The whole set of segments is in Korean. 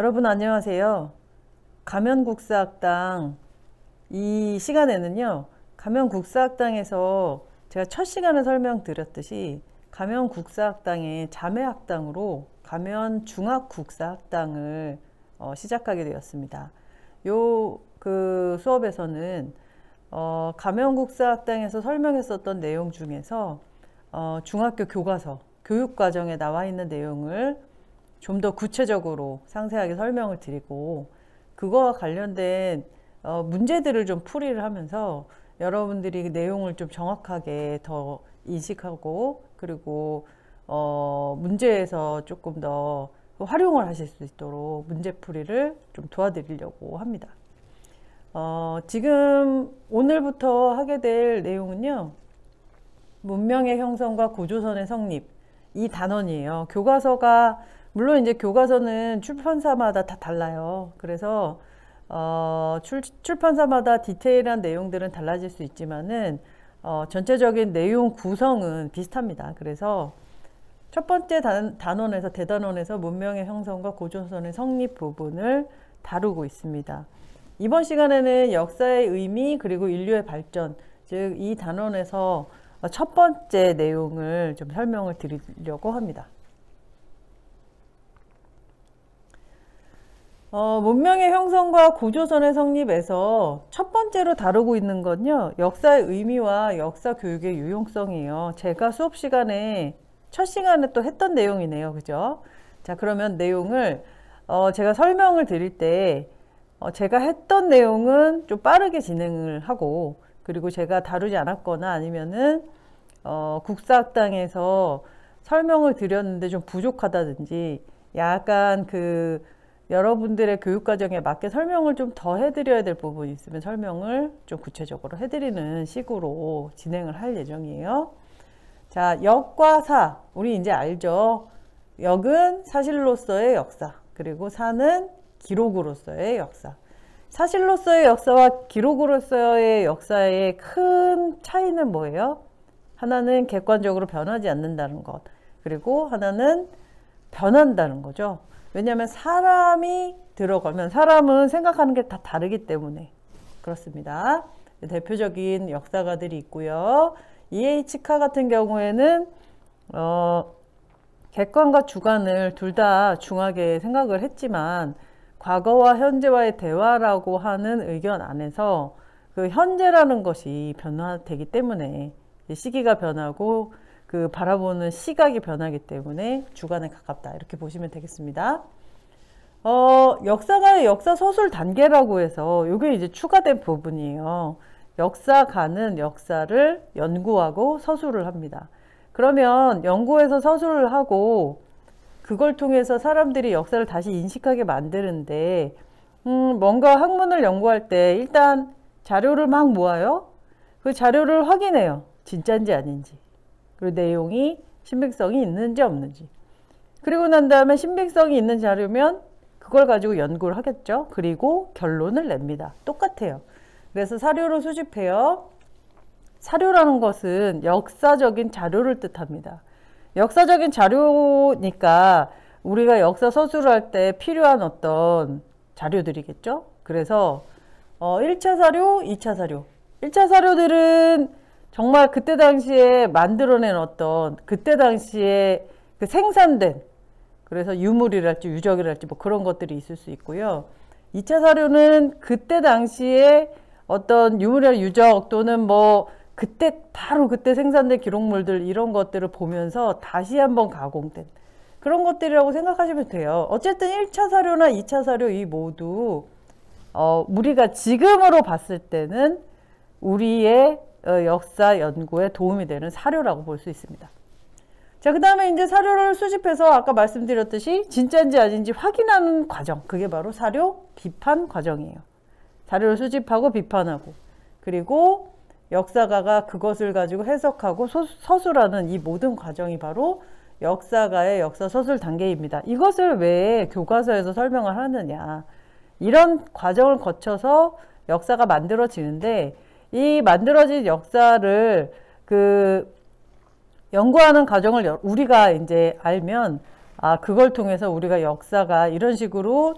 여러분 안녕하세요. 가면국사학당 이 시간에는요. 가면국사학당에서 제가 첫 시간에 설명드렸듯이 가면국사학당의 자매학당으로 가면중학국사학당을 시작하게 되었습니다. 그 수업에서는 가면국사학당에서 설명했었던 내용 중에서 중학교 교과서 교육과정에 나와 있는 내용을 좀 더 구체적으로 상세하게 설명을 드리고 그거와 관련된 문제들을 좀 풀이를 하면서 여러분들이 그 내용을 좀 정확하게 더 인식하고 그리고 문제에서 조금 더 활용을 하실 수 있도록 문제풀이를 좀 도와드리려고 합니다. 지금 오늘부터 하게 될 내용은요. 문명의 형성과 고조선의 성립 이 단원이에요. 교과서가 물론 이제 교과서는 출판사마다 다 달라요. 그래서 출판사마다 디테일한 내용들은 달라질 수 있지만은 전체적인 내용 구성은 비슷합니다. 그래서 첫 번째 단원에서 대단원에서 문명의 형성과 고조선의 성립 부분을 다루고 있습니다. 이번 시간에는 역사의 의미 그리고 인류의 발전, 즉 이 단원에서 첫 번째 내용을 좀 설명을 드리려고 합니다. 문명의 형성과 고조선의 성립에서 첫 번째로 다루고 있는 건요. 역사의 의미와 역사 교육의 유용성이에요. 제가 수업 시간에 첫 시간에 또 했던 내용이네요. 그죠? 자, 그러면 내용을 제가 설명을 드릴 때 제가 했던 내용은 좀 빠르게 진행을 하고 그리고 제가 다루지 않았거나 아니면은 국사학당에서 설명을 드렸는데 좀 부족하다든지 약간 여러분들의 교육과정에 맞게 설명을 좀 더 해드려야 될 부분이 있으면 설명을 좀 구체적으로 해드리는 식으로 진행을 할 예정이에요. 자, 역과 사. 우리 이제 알죠? 역은 사실로서의 역사. 그리고 사는 기록으로서의 역사. 사실로서의 역사와 기록으로서의 역사의 큰 차이는 뭐예요? 하나는 객관적으로 변하지 않는다는 것. 그리고 하나는 변한다는 거죠. 왜냐하면 사람이 들어가면 사람은 생각하는 게 다 다르기 때문에 그렇습니다. 대표적인 역사가들이 있고요. E.H. 카 같은 경우에는 객관과 주관을 둘 다 중하게 생각을 했지만 과거와 현재와의 대화라고 하는 의견 안에서 그 현재라는 것이 변화되기 때문에 시기가 변하고 그 바라보는 시각이 변하기 때문에 주관에 가깝다 이렇게 보시면 되겠습니다. 역사가의 역사 서술 단계라고 해서 이게 이제 추가된 부분이에요. 역사가는 역사를 연구하고 서술을 합니다. 그러면 연구해서 서술을 하고 그걸 통해서 사람들이 역사를 다시 인식하게 만드는데 뭔가 학문을 연구할 때 일단 자료를 막 모아요. 그 자료를 확인해요. 진짜인지 아닌지. 그리고 내용이 신빙성이 있는지 없는지. 그리고 난 다음에 신빙성이 있는 자료면 그걸 가지고 연구를 하겠죠. 그리고 결론을 냅니다. 똑같아요. 그래서 사료를 수집해요. 사료라는 것은 역사적인 자료를 뜻합니다. 역사적인 자료니까 우리가 역사 서술을 할 때 필요한 어떤 자료들이겠죠. 그래서 1차 사료, 2차 사료. 1차 사료들은 정말 그때 당시에 만들어낸 어떤 그때 당시에 그 생산된 그래서 유물이랄지 유적이랄지 뭐 그런 것들이 있을 수 있고요. 2차 사료는 그때 당시에 어떤 유물이나 유적 또는 뭐 그때 바로 그때 생산된 기록물들 이런 것들을 보면서 다시 한번 가공된 그런 것들이라고 생각하시면 돼요. 어쨌든 1차 사료나 2차 사료 이 모두 우리가 지금으로 봤을 때는 우리의 역사 연구에 도움이 되는 사료라고 볼 수 있습니다. 자, 그 다음에 이제 사료를 수집해서 아까 말씀드렸듯이 진짜인지 아닌지 확인하는 과정. 그게 바로 사료 비판 과정이에요. 자료를 수집하고 비판하고 그리고 역사가가 그것을 가지고 해석하고 서술하는 이 모든 과정이 바로 역사가의 역사 서술 단계입니다. 이것을 왜 교과서에서 설명을 하느냐. 이런 과정을 거쳐서 역사가 만들어지는데 이 만들어진 역사를 연구하는 과정을 우리가 이제 알면 그걸 통해서 우리가 역사가 이런 식으로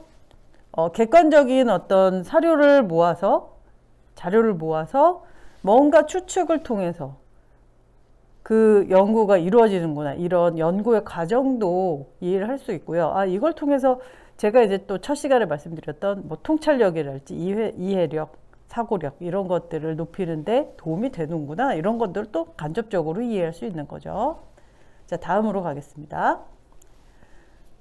객관적인 어떤 자료를 모아서 뭔가 추측을 통해서 그 연구가 이루어지는구나, 이런 연구의 과정도 이해를 할 수 있고요. 아, 이걸 통해서 제가 이제 또 첫 시간에 말씀드렸던 뭐 통찰력이랄지 이해력, 사고력 이런 것들을 높이는데 도움이 되는구나, 이런 것들을 또 간접적으로 이해할 수 있는 거죠. 자, 다음으로 가겠습니다.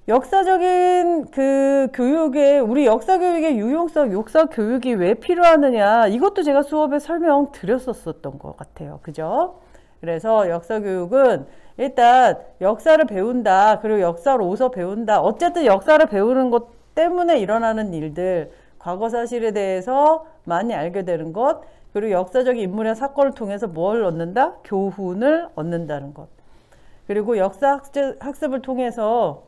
역사적인 그 교육에, 우리 역사 교육의 유용성, 역사 교육이 왜 필요하느냐, 이것도 제가 수업에 설명드렸었던 것 같아요. 그죠? 그래서 역사 교육은 일단 역사를 배운다, 그리고 역사로서 배운다. 어쨌든 역사를 배우는 것 때문에 일어나는 일들, 과거 사실에 대해서 많이 알게 되는 것, 그리고 역사적인 인물의 사건을 통해서 뭘 얻는다? 교훈을 얻는다는 것. 그리고 역사 학습을 통해서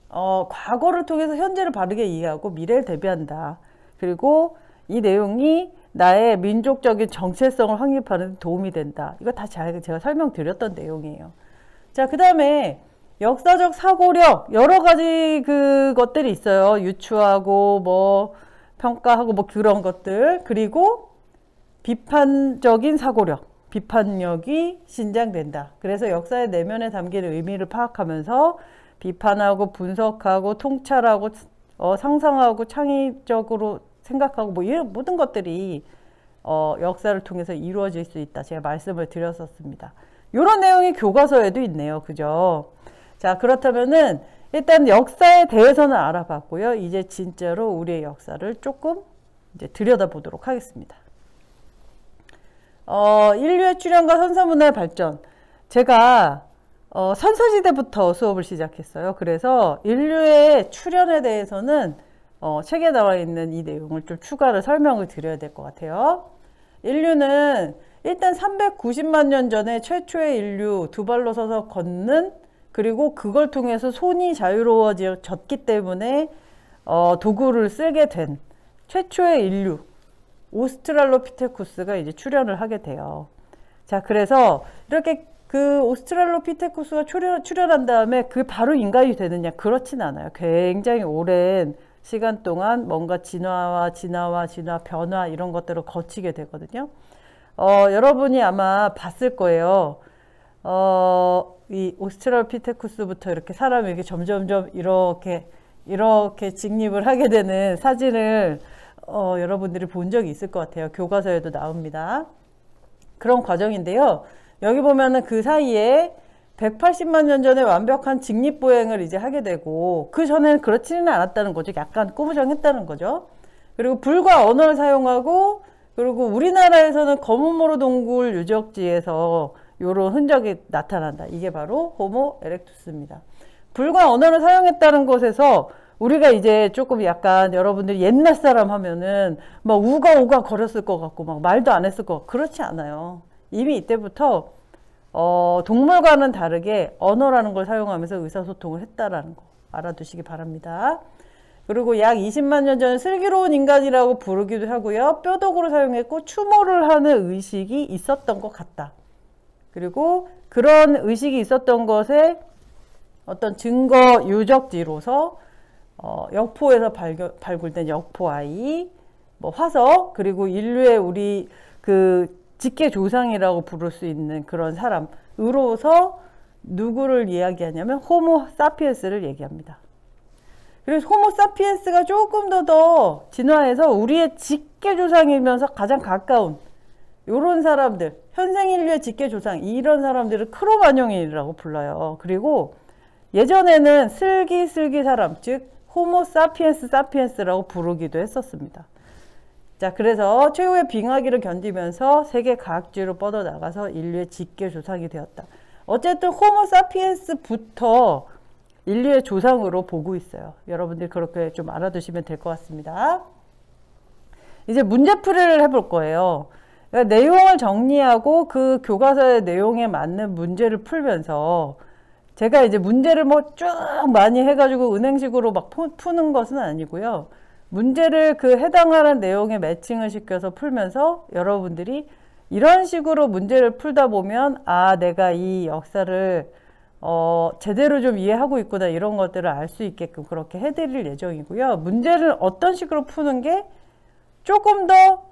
과거를 통해서 현재를 바르게 이해하고 미래를 대비한다. 그리고 이 내용이 나의 민족적인 정체성을 확립하는 데 도움이 된다. 이거 다 제가 설명드렸던 내용이에요. 자, 그 다음에 역사적 사고력, 여러 가지 것들이 있어요. 유추하고 뭐 평가하고 뭐 그런 것들. 그리고 비판적인 사고력, 비판력이 신장된다. 그래서 역사의 내면에 담긴 의미를 파악하면서 비판하고 분석하고 통찰하고 상상하고 창의적으로 생각하고 뭐 이런 모든 것들이 역사를 통해서 이루어질 수 있다. 제가 말씀을 드렸었습니다. 이런 내용이 교과서에도 있네요. 그죠? 자, 그렇다면은 일단 역사에 대해서는 알아봤고요. 이제 진짜로 우리의 역사를 조금 이제 들여다보도록 하겠습니다. 인류의 출현과 선사문화의 발전. 제가 선사시대부터 수업을 시작했어요. 그래서 인류의 출현에 대해서는 책에 나와 있는 이 내용을 좀 추가로 설명을 드려야 될 것 같아요. 인류는 일단 390만 년 전에 최초의 인류, 두 발로 서서 걷는, 그리고 그걸 통해서 손이 자유로워졌기 때문에 도구를 쓰게 된 최초의 인류, 오스트랄로피테쿠스가 이제 출현을 하게 돼요. 자, 그래서 이렇게 그 오스트랄로피테쿠스가 출현한 다음에 그 바로 인간이 되느냐? 그렇진 않아요. 굉장히 오랜 시간 동안 뭔가 진화, 변화 이런 것들을 거치게 되거든요. 여러분이 아마 봤을 거예요. 이 오스트랄로피테쿠스부터 이렇게 사람이 이렇게 점점점 이렇게 직립을 하게 되는 사진을 여러분들이 본 적이 있을 것 같아요. 교과서에도 나옵니다. 그런 과정인데요. 여기 보면은 그 사이에 180만 년 전에 완벽한 직립보행을 이제 하게 되고, 그 전에는 그렇지는 않았다는 거죠. 약간 꾸부정했다는 거죠. 그리고 불과 언어를 사용하고, 그리고 우리나라에서는 검은모로 동굴 유적지에서 이런 흔적이 나타난다. 이게 바로 호모 에렉투스입니다. 불과 언어를 사용했다는 것에서 우리가 이제 조금 약간 여러분들이 옛날 사람 하면은 막 우가우가 거렸을 것 같고 막 말도 안 했을 것 같고, 그렇지 않아요. 이미 이때부터 동물과는 다르게 언어라는 걸 사용하면서 의사소통을 했다라는 거 알아두시기 바랍니다. 그리고 약 20만 년 전 슬기로운 인간이라고 부르기도 하고요. 뼈독으로 사용했고 추모를 하는 의식이 있었던 것 같다. 그리고 그런 의식이 있었던 것에 어떤 증거 유적지로서 역포에서 발굴된 역포아이, 뭐 화석, 그리고 인류의 우리 직계 조상이라고 부를 수 있는 그런 사람으로서 누구를 이야기하냐면 호모 사피엔스를 얘기합니다. 그래서 호모 사피엔스가 조금 더 진화해서 우리의 직계 조상이면서 가장 가까운 요런 사람들, 현생 인류의 직계 조상, 이런 사람들을 크로마뇽이라고 불러요. 그리고 예전에는 슬기슬기 사람, 즉 호모 사피엔스라고 부르기도 했었습니다. 자, 그래서 최후의 빙하기를 견디면서 세계 과학지로 뻗어나가서 인류의 직계 조상이 되었다. 어쨌든 호모 사피엔스부터 인류의 조상으로 보고 있어요. 여러분들 그렇게 좀 알아두시면 될 것 같습니다. 이제 문제풀이를 해볼 거예요. 그러니까 내용을 정리하고 그 교과서의 내용에 맞는 문제를 풀면서, 제가 이제 문제를 뭐 쭉 많이 해가지고 은행식으로 막 푸는 것은 아니고요. 문제를 그 해당하는 내용에 매칭을 시켜서 풀면서 여러분들이 이런 식으로 문제를 풀다 보면, 아, 내가 이 역사를 제대로 좀 이해하고 있구나 이런 것들을 알 수 있게끔 그렇게 해드릴 예정이고요. 문제를 어떤 식으로 푸는 게 조금 더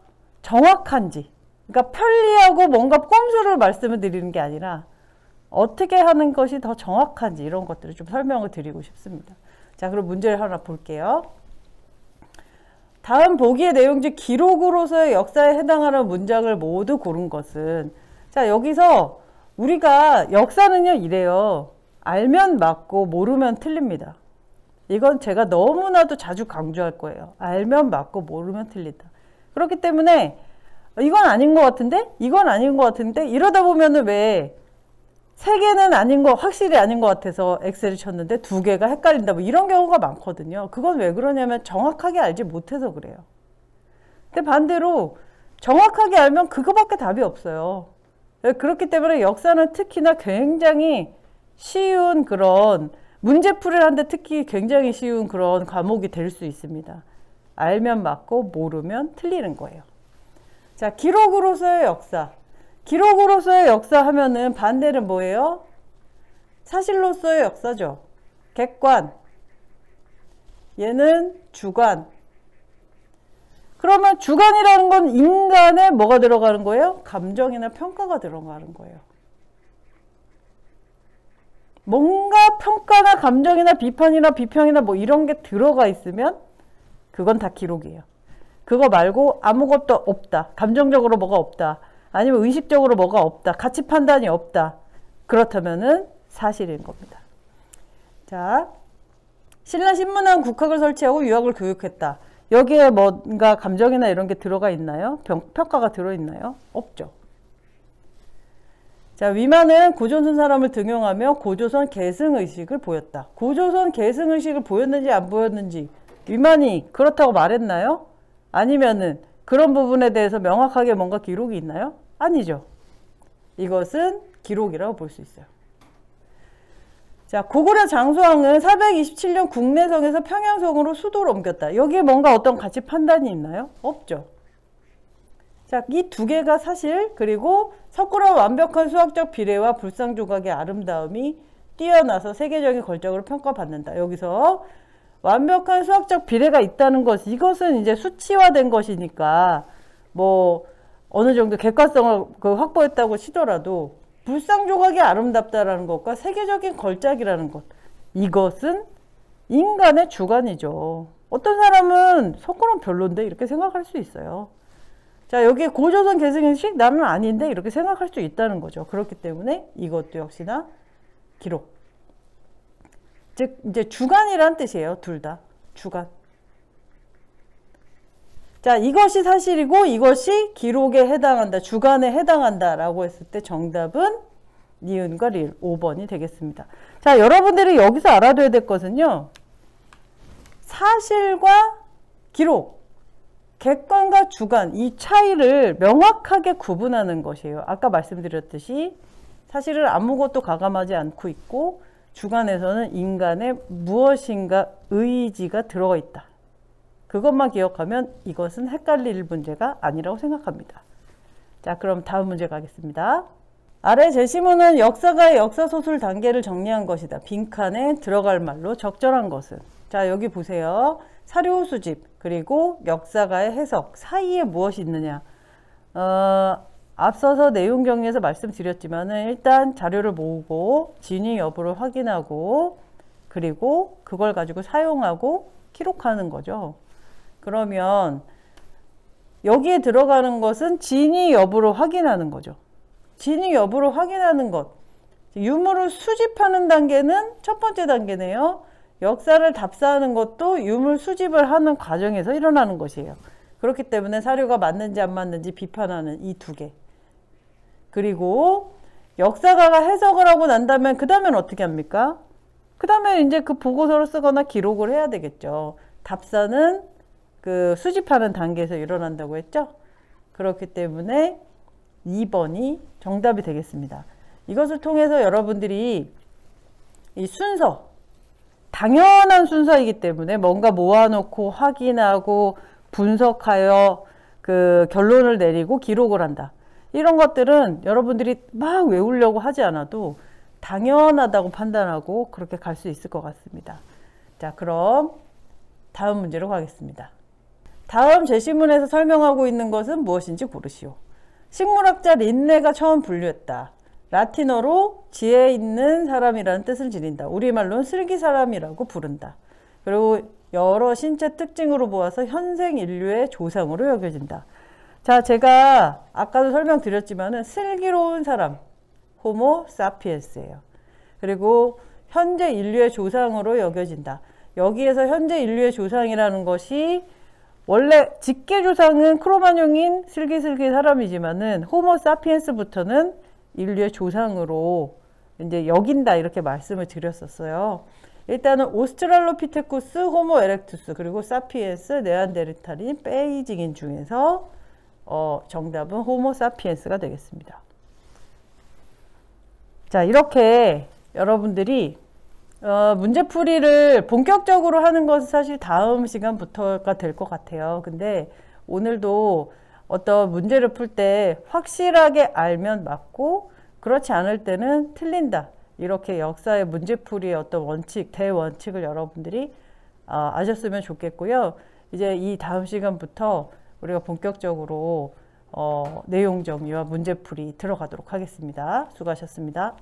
정확한지, 그러니까 편리하고 뭔가 꼼수를 말씀을 드리는 게 아니라 어떻게 하는 것이 더 정확한지 이런 것들을 좀 설명을 드리고 싶습니다. 자, 그럼 문제를 하나 볼게요. 다음 보기의 내용 중 기록으로서의 역사에 해당하는 문장을 모두 고른 것은, 자, 여기서 우리가 역사는요 이래요. 알면 맞고 모르면 틀립니다. 이건 제가 너무나도 자주 강조할 거예요. 알면 맞고 모르면 틀린다. 그렇기 때문에 이건 아닌 것 같은데 이건 아닌 것 같은데 이러다 보면은 왜 세 개는 아닌 거 확실히 아닌 것 같아서 엑셀을 쳤는데 두 개가 헷갈린다 뭐 이런 경우가 많거든요. 그건 왜 그러냐면 정확하게 알지 못해서 그래요. 근데 반대로 정확하게 알면 그거밖에 답이 없어요. 그렇기 때문에 역사는 특히나 굉장히 쉬운 그런 문제풀이를 하는데 특히 굉장히 쉬운 그런 과목이 될 수 있습니다. 알면 맞고 모르면 틀리는 거예요. 자, 기록으로서의 역사. 기록으로서의 역사 하면은 반대는 뭐예요? 사실로서의 역사죠. 객관. 얘는 주관. 그러면 주관이라는 건 인간의 뭐가 들어가는 거예요? 감정이나 평가가 들어가는 거예요. 뭔가 평가나 감정이나 비판이나 비평이나 뭐 이런 게 들어가 있으면 그건 다 기록이에요. 그거 말고 아무것도 없다. 감정적으로 뭐가 없다. 아니면 의식적으로 뭐가 없다. 가치 판단이 없다. 그렇다면은 사실인 겁니다. 자, 신라 신문왕 국학을 설치하고 유학을 교육했다. 여기에 뭔가 감정이나 이런 게 들어가 있나요? 평가가 들어있나요? 없죠. 자, 위만은 고조선 사람을 등용하며 고조선 계승의식을 보였다. 고조선 계승의식을 보였는지 안 보였는지 위만이 그렇다고 말했나요? 아니면은 그런 부분에 대해서 명확하게 뭔가 기록이 있나요? 아니죠. 이것은 기록이라고 볼 수 있어요. 자, 고구려 장수왕은 427년 국내성에서 평양성으로 수도를 옮겼다. 여기에 뭔가 어떤 가치 판단이 있나요? 없죠. 자, 이 두 개가 사실, 그리고 석굴암 완벽한 수학적 비례와 불상 조각의 아름다움이 뛰어나서 세계적인 걸작으로 평가받는다. 여기서 완벽한 수학적 비례가 있다는 것, 이것은 이제 수치화된 것이니까 뭐 어느 정도 객관성을 확보했다고 치더라도 불상 조각이 아름답다라는 것과 세계적인 걸작이라는 것, 이것은 인간의 주관이죠. 어떤 사람은 석굴암 별론데 이렇게 생각할 수 있어요. 자, 여기에 고조선 계승의식 나는 아닌데 이렇게 생각할 수 있다는 거죠. 그렇기 때문에 이것도 역시나 기록. 즉 이제 주관이란 뜻이에요. 둘 다 주관. 자, 이것이 사실이고 이것이 기록에 해당한다. 주관에 해당한다 라고 했을 때 정답은 니은과 릴 5번이 되겠습니다. 자, 여러분들이 여기서 알아둬야 될 것은요. 사실과 기록, 객관과 주관, 이 차이를 명확하게 구분하는 것이에요. 아까 말씀드렸듯이 사실은 아무것도 가감하지 않고 있고 주관에서는 인간의 무엇인가 의지가 들어가 있다. 그것만 기억하면 이것은 헷갈릴 문제가 아니라고 생각합니다. 자, 그럼 다음 문제 가겠습니다. 아래 제시문은 역사가의 역사소설 단계를 정리한 것이다. 빈칸에 들어갈 말로 적절한 것은. 자, 여기 보세요. 사료 수집 그리고 역사가의 해석 사이에 무엇이 있느냐. 앞서서 내용 정리에서 말씀드렸지만은 일단 자료를 모으고 진위 여부를 확인하고 그리고 그걸 가지고 사용하고 기록하는 거죠. 그러면 여기에 들어가는 것은 진위 여부를 확인하는 거죠. 진위 여부를 확인하는 것. 유물을 수집하는 단계는 첫 번째 단계네요. 역사를 답사하는 것도 유물 수집을 하는 과정에서 일어나는 것이에요. 그렇기 때문에 사료가 맞는지 안 맞는지 비판하는 이 두 개. 그리고 역사가가 해석을 하고 난 다음에 그 다음엔 어떻게 합니까? 그 다음에 이제 그 보고서를 쓰거나 기록을 해야 되겠죠. 답사는 그 수집하는 단계에서 일어난다고 했죠. 그렇기 때문에 2번이 정답이 되겠습니다. 이것을 통해서 여러분들이 이 순서, 당연한 순서이기 때문에 뭔가 모아놓고 확인하고 분석하여 그 결론을 내리고 기록을 한다. 이런 것들은 여러분들이 막 외우려고 하지 않아도 당연하다고 판단하고 그렇게 갈 수 있을 것 같습니다. 자, 그럼 다음 문제로 가겠습니다. 다음 제시문에서 설명하고 있는 것은 무엇인지 고르시오. 식물학자 린네가 처음 분류했다. 라틴어로 지혜 있는 사람이라는 뜻을 지닌다. 우리말로는 슬기 사람이라고 부른다. 그리고 여러 신체 특징으로 보아서 현생 인류의 조상으로 여겨진다. 자, 제가 아까도 설명드렸지만은 슬기로운 사람, 호모 사피엔스예요. 그리고 현재 인류의 조상으로 여겨진다. 여기에서 현재 인류의 조상이라는 것이 원래 직계 조상은 크로마뇽인 슬기슬기 사람이지만은 호모 사피엔스부터는 인류의 조상으로 이제 여긴다 이렇게 말씀을 드렸었어요. 일단은 오스트랄로피테쿠스, 호모 에렉투스, 그리고 사피엔스, 네안데르탈인, 베이징인 중에서 정답은 호모 사피엔스가 되겠습니다. 자, 이렇게 여러분들이 문제풀이를 본격적으로 하는 것은 사실 다음 시간부터가 될 것 같아요. 근데 오늘도 어떤 문제를 풀 때 확실하게 알면 맞고 그렇지 않을 때는 틀린다. 이렇게 역사의 문제풀이의 어떤 원칙, 대원칙을 여러분들이 아셨으면 좋겠고요. 이제 이 다음 시간부터 우리가 본격적으로 내용 정리와 문제풀이 들어가도록 하겠습니다. 수고하셨습니다.